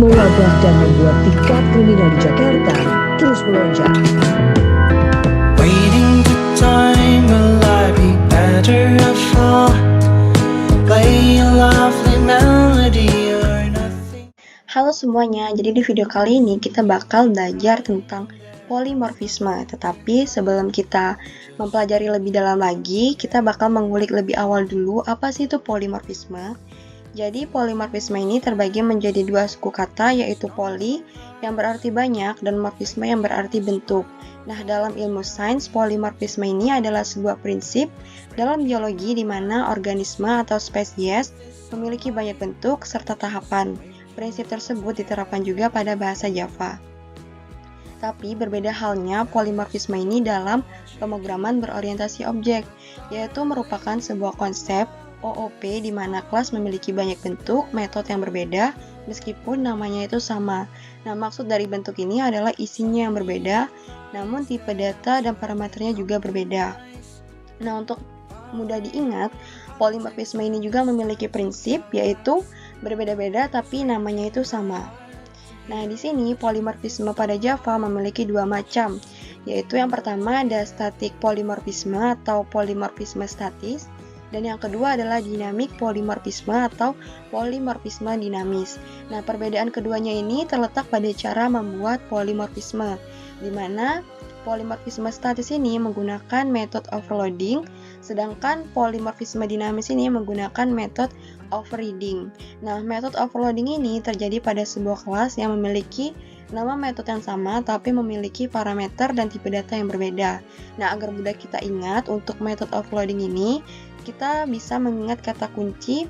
Mewabah dan membuat tingkat kriminal di Jakarta terus melonjak. Waiting for time, will I be better off? Play a lovely melody or nothing. Halo semuanya, jadi di video kali ini kita bakal belajar tentang polimorfisme. Tetapi sebelum kita mempelajari lebih dalam lagi, kita bakal mengulik lebih awal dulu apa sih itu polimorfisme. Jadi polimorfisme ini terbagi menjadi dua suku kata, yaitu poli yang berarti banyak dan morfisme yang berarti bentuk. Nah, dalam ilmu sains, polimorfisme ini adalah sebuah prinsip dalam biologi di mana organisme atau spesies memiliki banyak bentuk serta tahapan. Prinsip tersebut diterapkan juga pada bahasa Java. Tapi berbeda halnya polimorfisme ini dalam pemrograman berorientasi objek, yaitu merupakan sebuah konsep OOP di mana kelas memiliki banyak bentuk, metode yang berbeda, meskipun namanya itu sama. Nah, maksud dari bentuk ini adalah isinya yang berbeda, namun tipe data dan parameternya juga berbeda. Nah, untuk mudah diingat, polimorfisme ini juga memiliki prinsip, yaitu berbeda-beda tapi namanya itu sama. Nah, di sini polimorfisme pada Java memiliki dua macam, yaitu yang pertama ada static polimorfisme atau polimorfisme statis, dan yang kedua adalah dinamik polimorfisme atau polimorfisme dinamis. Nah, perbedaan keduanya ini terletak pada cara membuat polimorfisme, di mana polimorfisme statis ini menggunakan metode overloading, sedangkan polimorfisme dinamis ini menggunakan metode overriding. Nah, metode overloading ini terjadi pada sebuah kelas yang memiliki nama metode yang sama tapi memiliki parameter dan tipe data yang berbeda. Nah, agar mudah kita ingat untuk metode overloading ini, kita bisa mengingat kata kunci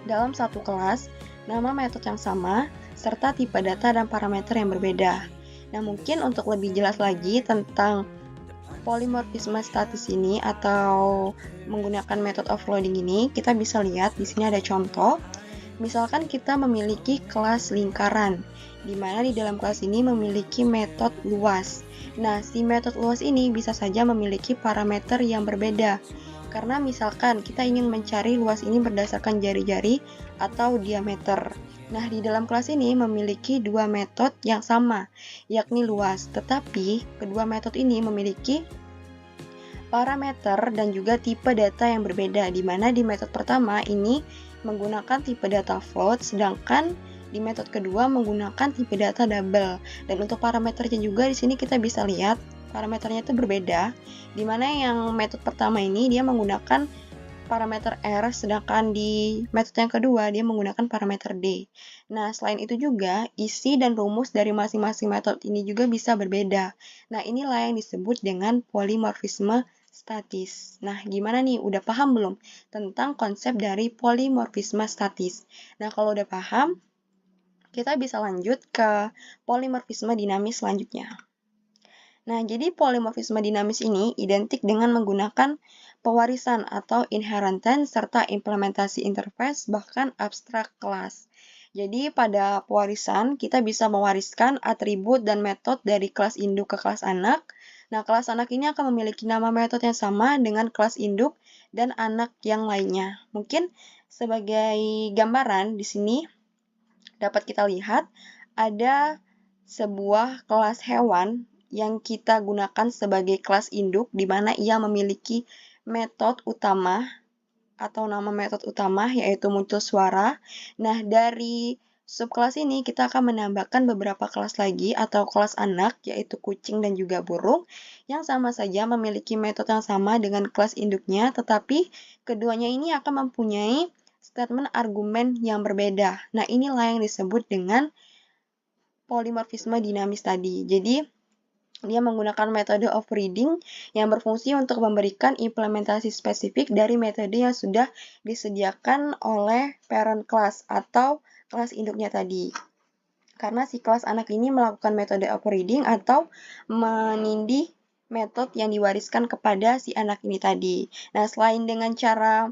dalam satu kelas, nama metode yang sama, serta tipe data dan parameter yang berbeda. Nah, mungkin untuk lebih jelas lagi tentang polimorfisme statis ini atau menggunakan metode overloading ini, kita bisa lihat di sini ada contoh. Misalkan kita memiliki kelas lingkaran, di mana di dalam kelas ini memiliki metode luas. Nah, si metode luas ini bisa saja memiliki parameter yang berbeda. Karena misalkan kita ingin mencari luas ini berdasarkan jari-jari atau diameter. Nah, di dalam kelas ini memiliki dua metode yang sama, yakni luas. Tetapi, kedua metode ini memiliki parameter dan juga tipe data yang berbeda, di mana di metode pertama ini menggunakan tipe data float, sedangkan di metode kedua menggunakan tipe data double. Dan untuk parameternya juga di sini kita bisa lihat parameternya itu berbeda, di mana yang metode pertama ini dia menggunakan parameter R, sedangkan di metode yang kedua dia menggunakan parameter D. Nah, selain itu juga isi dan rumus dari masing-masing metode ini juga bisa berbeda. Nah, inilah yang disebut dengan polimorfisme statis. Nah, gimana nih? Udah paham belum tentang konsep dari polimorfisme statis? Nah, kalau udah paham, kita bisa lanjut ke polimorfisme dinamis selanjutnya. Nah, jadi polimorfisme dinamis ini identik dengan menggunakan pewarisan atau inheritance serta implementasi interface bahkan abstrak kelas. Jadi pada pewarisan kita bisa mewariskan atribut dan metode dari kelas induk ke kelas anak. Nah, kelas anak ini akan memiliki nama metode yang sama dengan kelas induk dan anak yang lainnya. Mungkin sebagai gambaran di sini dapat kita lihat ada sebuah kelas hewan yang kita gunakan sebagai kelas induk, di mana ia memiliki metode utama atau nama metode utama, yaitu muncul suara. Nah, dari subkelas ini kita akan menambahkan beberapa kelas lagi atau kelas anak, yaitu kucing dan juga burung, yang sama saja memiliki metode yang sama dengan kelas induknya, tetapi keduanya ini akan mempunyai statement argumen yang berbeda. Nah, inilah yang disebut dengan polimorfisme dinamis tadi. Jadi, dia menggunakan metode overriding yang berfungsi untuk memberikan implementasi spesifik dari metode yang sudah disediakan oleh parent class atau kelas induknya tadi. Karena si kelas anak ini melakukan metode overriding atau menindih metode yang diwariskan kepada si anak ini tadi. Nah, selain dengan cara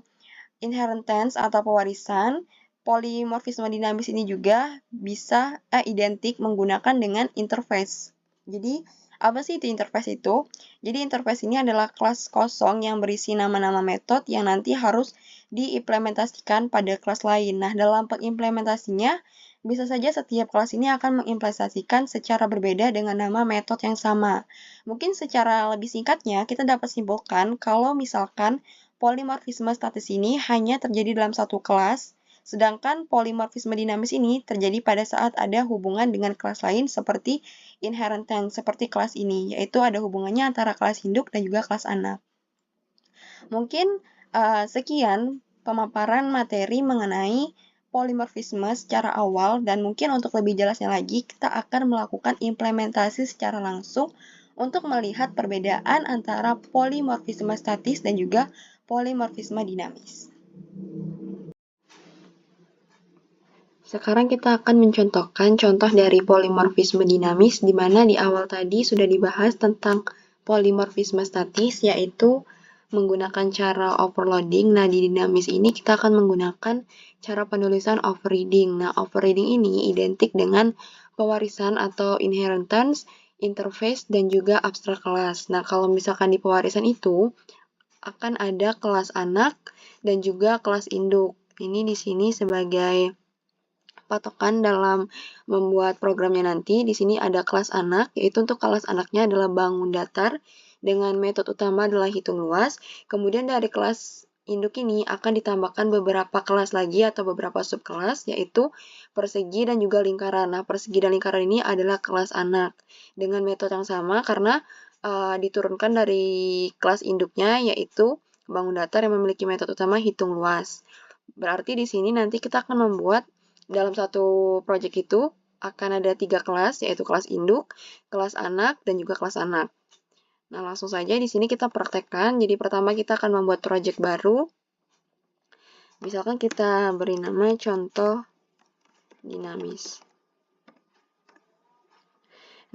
inheritance atau pewarisan, polimorfisme dinamis ini juga bisa identik menggunakan dengan interface. Jadi, apa sih itu interface itu? Jadi, interface ini adalah kelas kosong yang berisi nama-nama metode yang nanti harus diimplementasikan pada kelas lain. Nah, dalam pengimplementasinya, Bisa saja setiap kelas ini akan mengimplementasikan secara berbeda dengan nama metode yang sama. Mungkin secara lebih singkatnya, kita dapat simpulkan kalau misalkan polimorfisme statis ini hanya terjadi dalam satu kelas, sedangkan polimorfisme dinamis ini terjadi pada saat ada hubungan dengan kelas lain seperti inheritance, seperti kelas ini, yaitu ada hubungannya antara kelas induk dan juga kelas anak. Mungkin sekian pemaparan materi mengenai polimorfisme secara awal, dan mungkin untuk lebih jelasnya lagi, kita akan melakukan implementasi secara langsung untuk melihat perbedaan antara polimorfisme statis dan juga polimorfisme dinamis. Sekarang kita akan mencontohkan contoh dari polimorfisme dinamis, di mana di awal tadi sudah dibahas tentang polimorfisme statis, yaitu menggunakan cara overloading. Nah, di dinamis ini kita akan menggunakan cara penulisan overriding. Nah, overriding ini identik dengan pewarisan atau inheritance, interface, dan juga abstrak kelas. Nah, kalau misalkan di pewarisan itu akan ada kelas anak dan juga kelas induk. Ini di sini sebagai patokan dalam membuat programnya nanti. Di sini ada kelas anak, yaitu untuk kelas anaknya adalah bangun datar dengan metode utama adalah hitung luas. Kemudian dari kelas induk ini akan ditambahkan beberapa kelas lagi atau beberapa subkelas, yaitu persegi dan juga lingkaran. Nah, persegi dan lingkaran ini adalah kelas anak dengan metode yang sama karena diturunkan dari kelas induknya, yaitu bangun datar yang memiliki metode utama hitung luas. Berarti di sini nanti kita akan membuat dalam satu project itu akan ada 3 kelas, yaitu kelas induk, kelas anak, dan juga kelas anak. Nah, langsung saja di sini kita praktekkan. Jadi pertama kita akan membuat project baru. Misalkan kita beri nama contoh dinamis.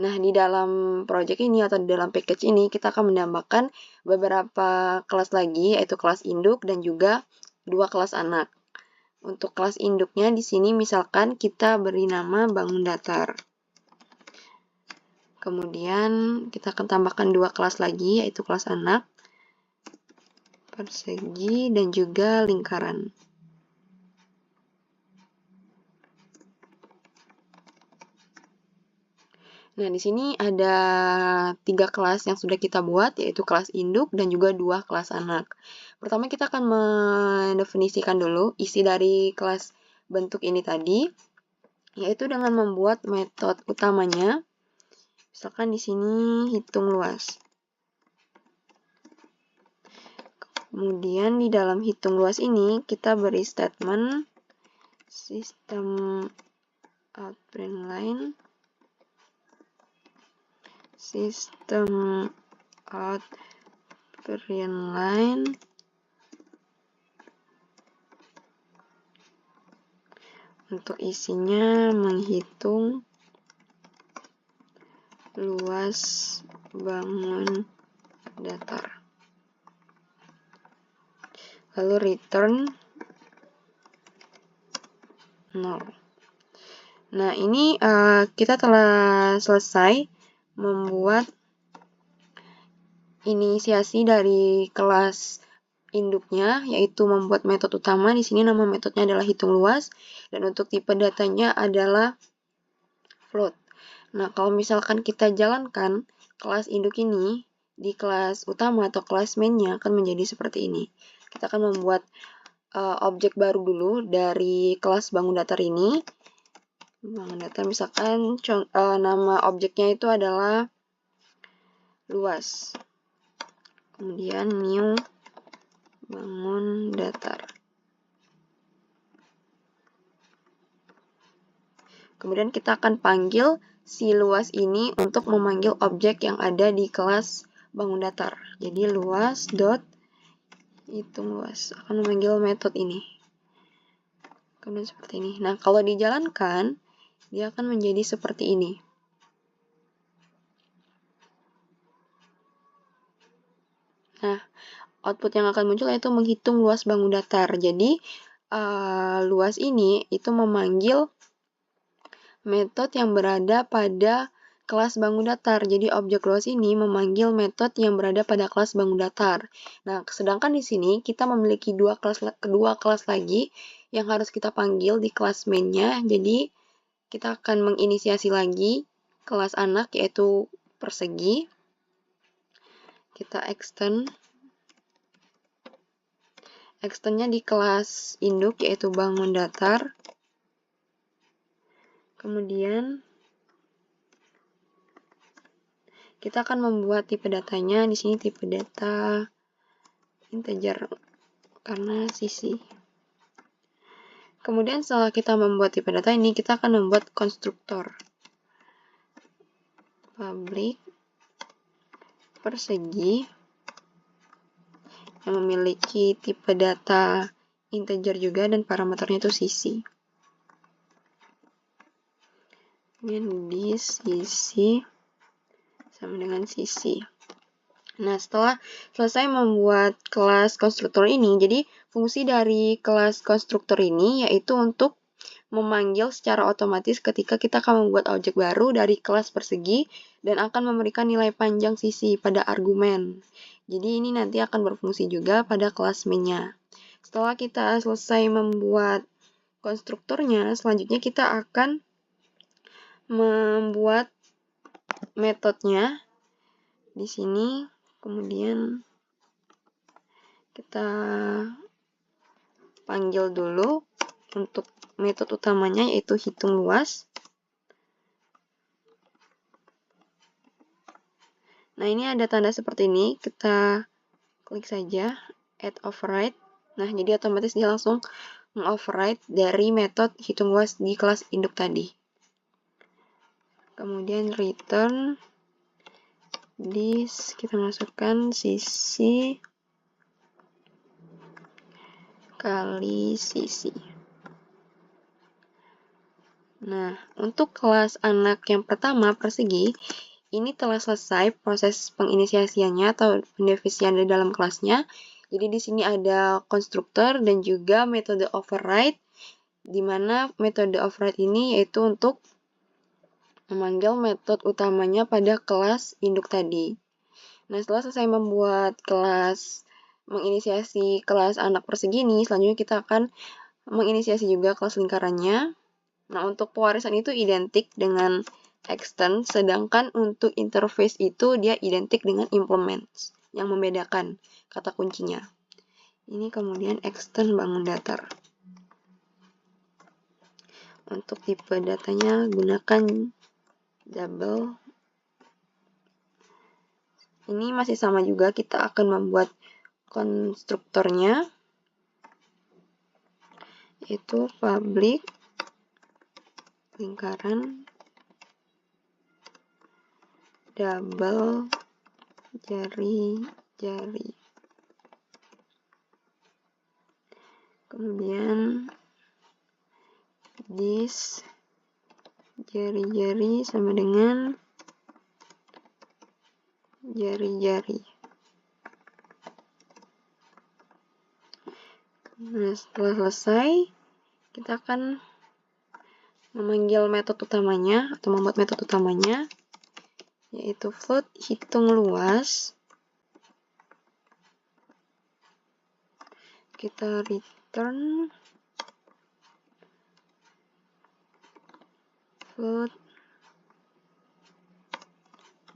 Nah, di dalam project ini atau di dalam package ini kita akan menambahkan beberapa kelas lagi, yaitu kelas induk dan juga 2 kelas anak. Untuk kelas induknya di sini misalkan kita beri nama bangun datar. Kemudian kita akan tambahkan 2 kelas lagi, yaitu kelas anak, persegi, dan juga lingkaran. Nah, di sini ada 3 kelas yang sudah kita buat, yaitu kelas induk dan juga 2 kelas anak. Pertama kita akan mendefinisikan dulu isi dari kelas bentuk ini tadi, yaitu dengan membuat metode utamanya. Misalkan di sini hitung luas. Kemudian di dalam hitung luas ini kita beri statement system out print line, system out print line, untuk isinya menghitung luas bangun datar. Lalu return 0. Nah, ini kita telah selesai membuat inisiasi dari kelas induknya, yaitu membuat metode utama. Di sini nama metodenya adalah hitung luas, dan untuk tipe datanya adalah float. Nah, kalau misalkan kita jalankan kelas induk ini di kelas utama atau kelas main-nya akan menjadi seperti ini. Kita akan membuat objek baru dulu dari kelas bangun datar ini. Bangun datar misalkan nama objeknya itu adalah luas. Kemudian new bangun datar. Kemudian kita akan panggil si luas ini untuk memanggil objek yang ada di kelas bangun datar. Jadi luas dot hitung luas akan memanggil metode ini. Kemudian seperti ini. Nah, kalau dijalankan dia akan menjadi seperti ini. Nah, output yang akan muncul yaitu menghitung luas bangun datar. Jadi luas ini itu memanggil metode yang berada pada kelas bangun datar. Jadi objek luas ini memanggil metode yang berada pada kelas bangun datar. Nah, sedangkan di sini kita memiliki kedua kelas lagi yang harus kita panggil di kelas main-nya. Jadi kita akan menginisiasi lagi kelas anak yaitu persegi. Kita extendnya di kelas induk yaitu bangun datar. Kemudian kita akan membuat tipe datanya. Di sini tipe data integer karena sisi. Kemudian setelah kita membuat tipe data ini, kita akan membuat konstruktor public persegi yang memiliki tipe data integer juga dan parameternya itu sisi. Kemudian di sisi sama dengan sisi. Nah, setelah selesai membuat kelas konstruktor ini, jadi fungsi dari kelas konstruktor ini yaitu untuk memanggil secara otomatis ketika kita akan membuat objek baru dari kelas persegi dan akan memberikan nilai panjang sisi pada argumen. Jadi ini nanti akan berfungsi juga pada kelas main-nya. Setelah kita selesai membuat konstruktornya, selanjutnya kita akan membuat metodenya di sini. Kemudian kita panggil dulu untuk metode utamanya yaitu hitung luas. Nah, ini ada tanda seperti ini, kita klik saja add override. Nah, jadi otomatis dia langsung mengoverride dari metode hitung luas di kelas induk tadi. Kemudian return this, kita masukkan sisi kali sisi. Nah, untuk kelas anak yang pertama persegi, ini telah selesai proses penginisiasiannya atau pendefinisian di dalam kelasnya. Jadi di sini ada konstruktor dan juga metode override, di mana metode override ini yaitu untuk memanggil metode utamanya pada kelas induk tadi. Nah, setelah selesai membuat menginisiasi kelas anak persegi ini, selanjutnya kita akan menginisiasi juga kelas lingkarannya. Nah, untuk pewarisan itu identik dengan extend, sedangkan untuk interface itu dia identik dengan implements, yang membedakan kata kuncinya. Ini kemudian extend bangun datar. Untuk tipe datanya gunakan double. Ini masih sama juga, kita akan membuat konstruktornya yaitu public lingkaran double jari-jari. Kemudian this jari-jari sama dengan jari-jari. Nah, setelah selesai, kita akan memanggil metode utamanya atau membuat metode utamanya yaitu float hitung luas. Kita return float,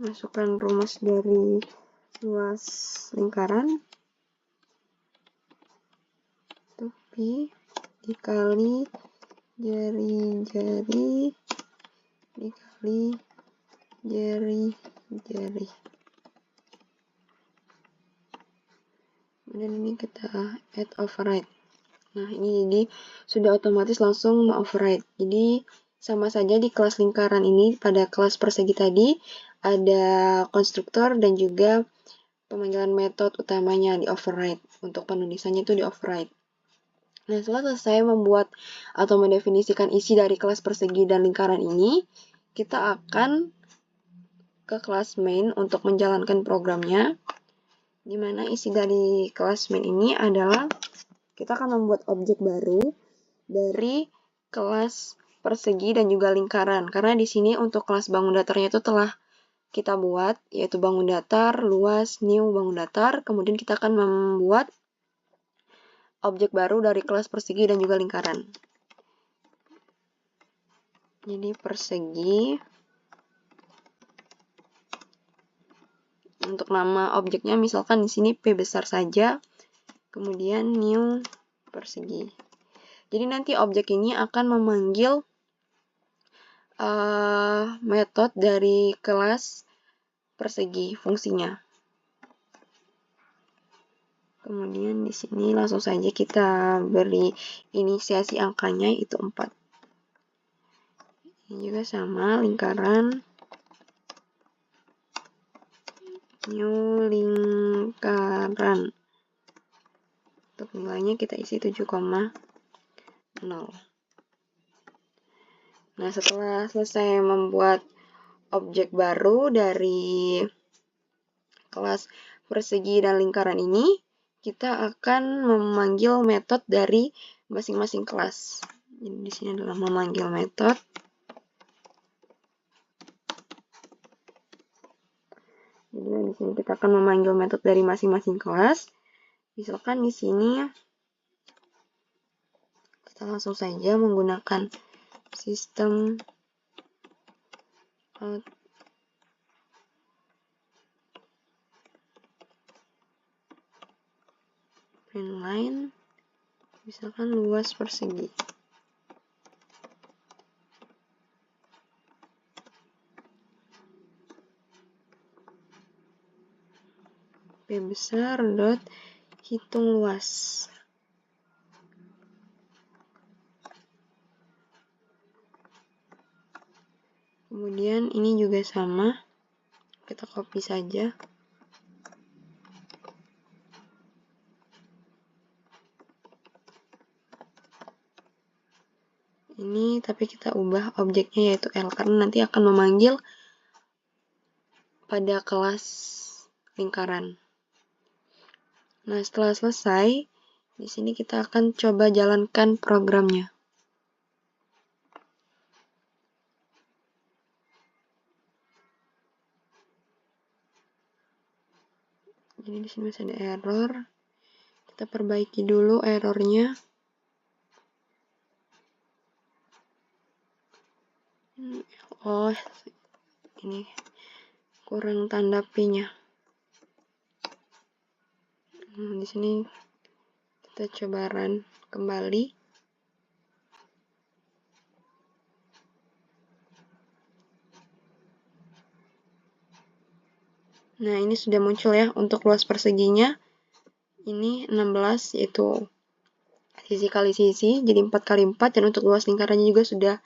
masukkan rumus dari luas lingkaran itu P dikali jari-jari dikali jari-jari. Kemudian ini kita add override. Nah, ini jadi sudah otomatis langsung override. Jadi sama saja di kelas lingkaran ini pada kelas persegi tadi ada konstruktor dan juga pemanggilan metode utamanya di override. Untuk penulisannya itu di override. Nah, setelah selesai membuat atau mendefinisikan isi dari kelas persegi dan lingkaran ini, kita akan ke kelas main untuk menjalankan programnya. Di mana isi dari kelas main ini adalah kita akan membuat objek baru dari kelas persegi dan juga lingkaran. Karena di sini untuk kelas bangun datarnya itu telah kita buat, yaitu bangun datar, luas, new, bangun datar. Kemudian kita akan membuat objek baru dari kelas persegi dan juga lingkaran. Jadi persegi. Untuk nama objeknya misalkan di sini P besar saja. Kemudian new persegi. Jadi nanti objek ini akan memanggil metode dari kelas persegi fungsinya. Kemudian di sini langsung saja kita beri inisiasi angkanya itu 4. Ini juga sama, lingkaran. New lingkaran. Untuk nilainya kita isi 7,0. Nah, setelah selesai membuat objek baru dari kelas persegi dan lingkaran ini, kita akan memanggil metode dari masing-masing kelas. Jadi di sini adalah memanggil metode. Jadi di sini kita akan memanggil metode dari masing-masing kelas. Misalkan di sini kita langsung saja menggunakan sistem print line, misalkan luas persegi. P besar dot hitung luas. Kemudian ini juga sama, kita copy saja. Ini tapi kita ubah objeknya yaitu L karena nanti akan memanggil pada kelas lingkaran. Nah, setelah selesai, di sini kita akan coba jalankan programnya. Jadi di sini masih ada error. Kita perbaiki dulu errornya. Oh, ini kurang tanda P-nya. Di sini kita coba run kembali. Nah, ini sudah muncul ya untuk luas perseginya. Ini 16 yaitu sisi kali sisi, jadi 4 kali 4, dan untuk luas lingkarannya juga sudah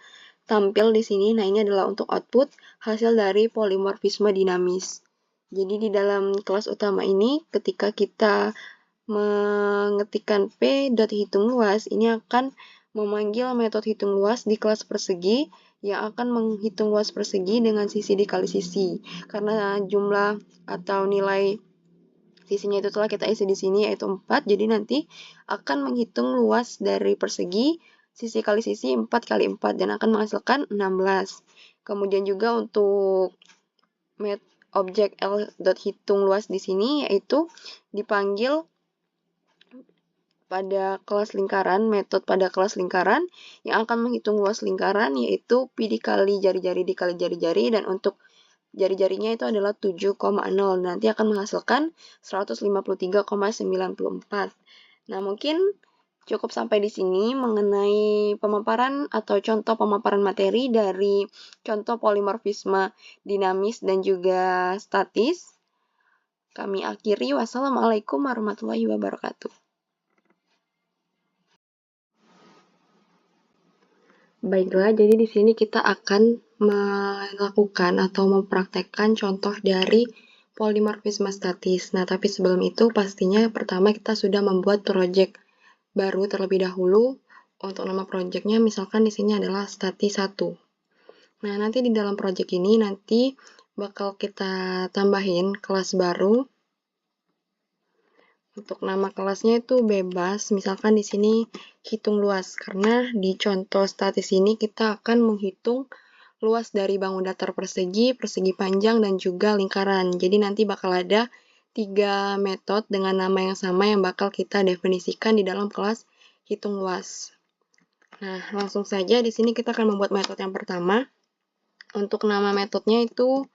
tampil di sini. Nah, ini adalah untuk output hasil dari polimorfisme dinamis. Jadi di dalam kelas utama ini ketika kita mengetikkan p.hitung luas, ini akan memanggil metode hitung luas di kelas persegi yang akan menghitung luas persegi dengan sisi dikali sisi. Karena jumlah atau nilai sisinya itu telah kita isi di sini yaitu 4, jadi nanti akan menghitung luas dari persegi sisi kali sisi 4 kali 4 dan akan menghasilkan 16. Kemudian juga untuk objek L.hitung luas di sini yaitu dipanggil pada kelas lingkaran, metode pada kelas lingkaran yang akan menghitung luas lingkaran yaitu pi dikali jari-jari dikali jari-jari, dan untuk jari-jarinya itu adalah 7,0. Nanti akan menghasilkan 153,94. Nah, mungkin cukup sampai di sini mengenai pemaparan atau contoh pemaparan materi dari contoh polimorfisme dinamis dan juga statis. Kami akhiri. Wassalamualaikum warahmatullahi wabarakatuh. Baiklah, jadi di sini kita akan melakukan atau mempraktekkan contoh dari polimorfisme statis. Nah, tapi sebelum itu pastinya pertama kita sudah membuat project baru terlebih dahulu. Untuk nama projectnya misalkan di sini adalah statis 1. Nah, nanti di dalam project ini nanti bakal kita tambahin kelas baru. Untuk nama kelasnya itu bebas, misalkan di sini hitung luas, karena di contoh statis ini kita akan menghitung luas dari bangun datar persegi, persegi panjang, dan juga lingkaran. Jadi nanti bakal ada 3 metode dengan nama yang sama yang bakal kita definisikan di dalam kelas hitung luas. Nah, langsung saja di sini kita akan membuat metode yang pertama. Untuk nama metodenya itu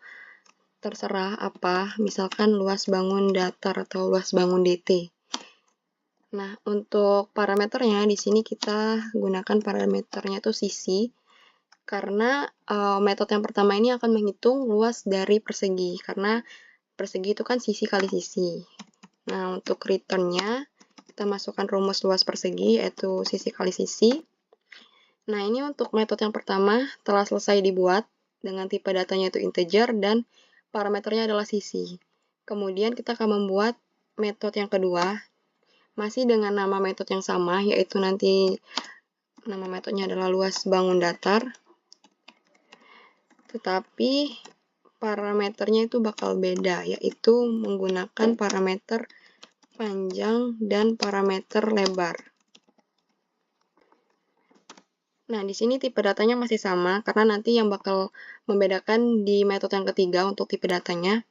terserah apa, misalkan luas bangun datar atau luas bangun DT. Nah, untuk parameternya di sini kita gunakan parameternya itu sisi, karena metode yang pertama ini akan menghitung luas dari persegi, karena persegi itu kan sisi kali sisi. Nah, untuk returnnya kita masukkan rumus luas persegi, yaitu sisi kali sisi. Nah, ini untuk metode yang pertama telah selesai dibuat dengan tipe datanya itu integer dan parameternya adalah sisi. Kemudian kita akan membuat metode yang kedua, masih dengan nama metode yang sama, yaitu nanti nama metodenya adalah luas bangun datar. Tetapi parameternya itu bakal beda, yaitu menggunakan parameter panjang dan parameter lebar. Nah, di sini tipe datanya masih sama, karena nanti yang bakal membedakan di metode yang ketiga untuk tipe datanya.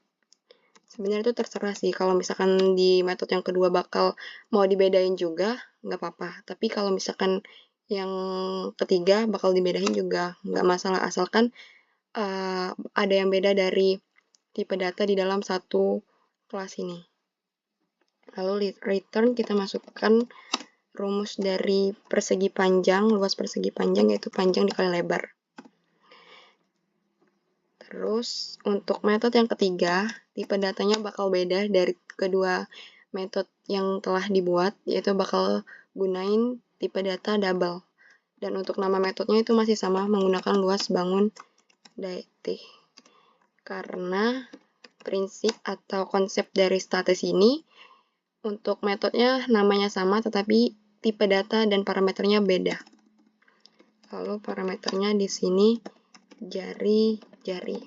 Sebenarnya itu terserah sih, kalau misalkan di metode yang kedua bakal mau dibedain juga, nggak apa-apa. Tapi kalau misalkan yang ketiga bakal dibedain juga, nggak masalah, asalkan ada yang beda dari tipe data di dalam satu kelas ini. Lalu return kita masukkan rumus dari persegi panjang, luas persegi panjang, yaitu panjang dikali lebar. Terus untuk metode yang ketiga, tipe datanya bakal beda dari kedua metode yang telah dibuat, yaitu bakal gunain tipe data double. Dan untuk nama metodenya itu masih sama, menggunakan luas bangun DT. Karena prinsip atau konsep dari statis ini, untuk metodenya namanya sama, tetapi tipe data dan parameternya beda. Lalu parameternya di sini jari-jari.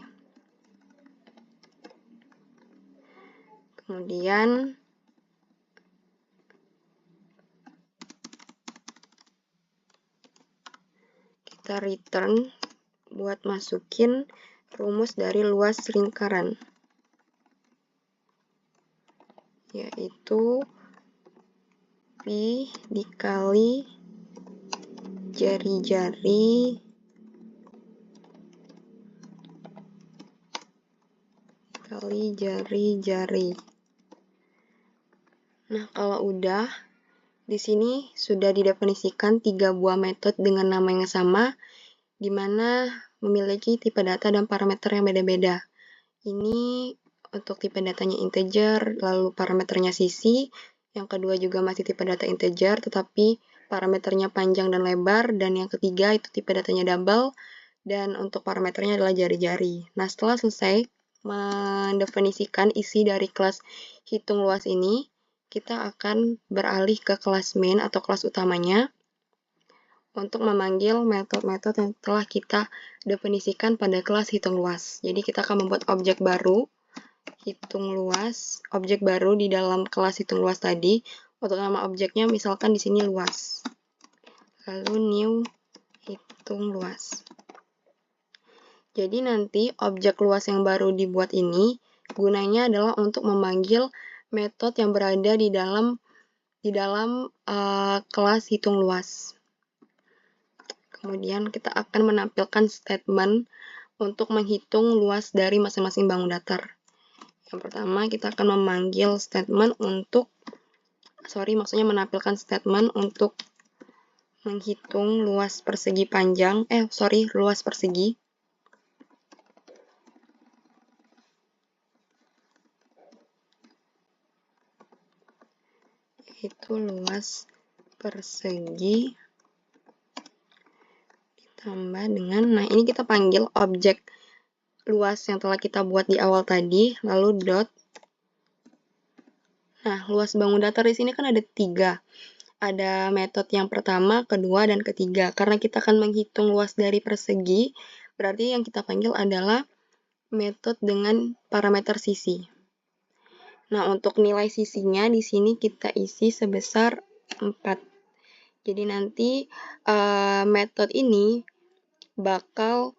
Kemudian kita return buat masukin rumus dari luas lingkaran, yaitu Pi dikali jari-jari kali jari-jari. Nah, kalau udah, di sini sudah didefinisikan 3 buah metode dengan nama yang sama, di mana memiliki tipe data dan parameter yang beda-beda. Ini untuk tipe datanya integer, lalu parameternya sisi. Yang kedua juga masih tipe data integer, tetapi parameternya panjang dan lebar. Dan yang ketiga itu tipe datanya double, dan untuk parameternya adalah jari-jari. Nah, setelah selesai mendefinisikan isi dari kelas hitung luas ini, kita akan beralih ke kelas main atau kelas utamanya untuk memanggil metode-metode yang telah kita definisikan pada kelas hitung luas. Jadi kita akan membuat objek baru, hitung luas, objek baru di dalam kelas hitung luas tadi. Untuk nama objeknya misalkan di sini luas. Lalu new hitung luas. Jadi nanti objek luas yang baru dibuat ini gunanya adalah untuk memanggil metode yang berada di dalam kelas hitung luas. Kemudian kita akan menampilkan statement untuk menghitung luas dari masing-masing bangun datar. Yang pertama kita akan memanggil statement menampilkan statement untuk menghitung luas persegi panjang, luas persegi. Itu luas persegi ditambah dengan, nah ini kita panggil objek luas yang telah kita buat di awal tadi, lalu dot. Nah, luas bangun datar di sini kan ada 3. Ada metode yang pertama, kedua, dan ketiga. Karena kita akan menghitung luas dari persegi, berarti yang kita panggil adalah metode dengan parameter sisi. Nah, untuk nilai sisinya di sini kita isi sebesar 4. Jadi nanti metode ini bakal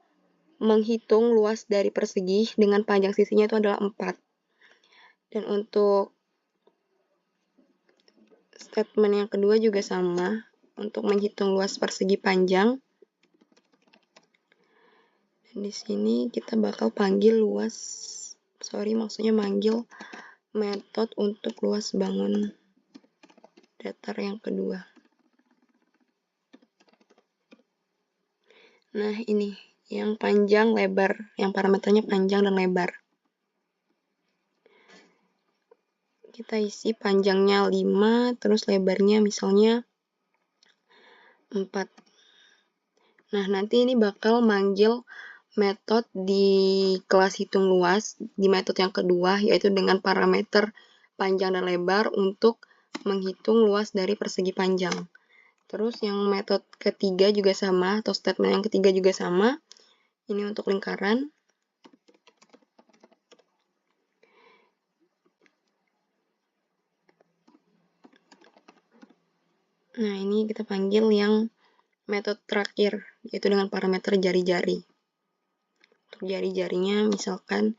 menghitung luas dari persegi dengan panjang sisinya itu adalah 4. Dan untuk statement yang kedua juga sama, untuk menghitung luas persegi panjang. Dan di sini kita bakal manggil metode untuk luas bangun datar yang kedua. Nah, ini yang panjang lebar, yang parameternya panjang dan lebar. Kita isi panjangnya 5, terus lebarnya misalnya 4. Nah, nanti ini bakal manggil metode di kelas hitung luas, di metode yang kedua, yaitu dengan parameter panjang dan lebar untuk menghitung luas dari persegi panjang. Terus yang metode ketiga juga sama, atau statement yang ketiga juga sama. Ini untuk lingkaran. Nah, ini kita panggil yang metode terakhir, yaitu dengan parameter jari-jari. Untuk jari-jarinya misalkan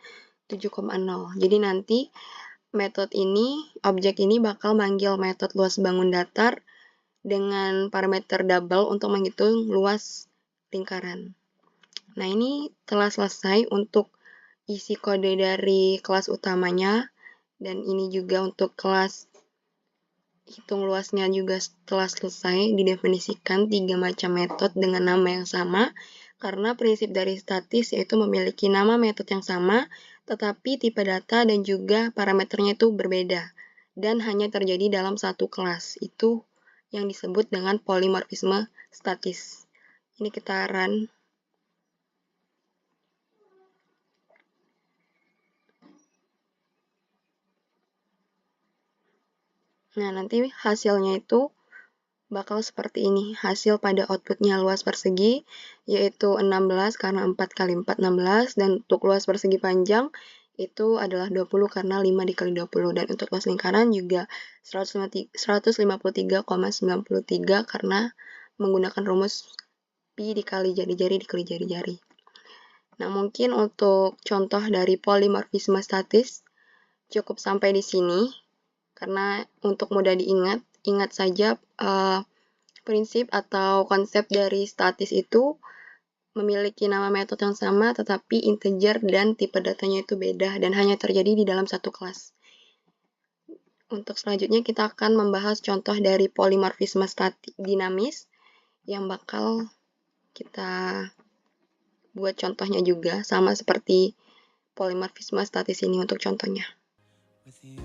7,0. Jadi nanti metode ini, objek ini bakal manggil metode luas bangun datar dengan parameter double untuk menghitung luas lingkaran. Nah, ini telah selesai untuk isi kode dari kelas utamanya, dan ini juga untuk kelas hitung luasnya juga telah selesai. Didefinisikan 3 macam metode dengan nama yang sama, karena prinsip dari statis yaitu memiliki nama metode yang sama, tetapi tipe data dan juga parameternya itu berbeda, dan hanya terjadi dalam satu kelas. Itu yang disebut dengan polimorfisme statis. Ini kita run. Nah, nanti hasilnya itu bakal seperti ini. Hasil pada outputnya luas persegi, yaitu 16 karena 4 kali 4, 16. Dan untuk luas persegi panjang, itu adalah 20 karena 5 dikali 20. Dan untuk luas lingkaran juga 153,93 karena menggunakan rumus pi dikali jari-jari dikali jari-jari. Nah, mungkin untuk contoh dari polimorfisme statis cukup sampai di sini. Karena untuk mudah diingat, ingat saja prinsip atau konsep dari statis itu memiliki nama metode yang sama, tetapi integer dan tipe datanya itu beda dan hanya terjadi di dalam satu kelas. Untuk selanjutnya kita akan membahas contoh dari polimorfisme dinamis yang bakal kita buat contohnya juga sama seperti polimorfisme statis ini untuk contohnya. With you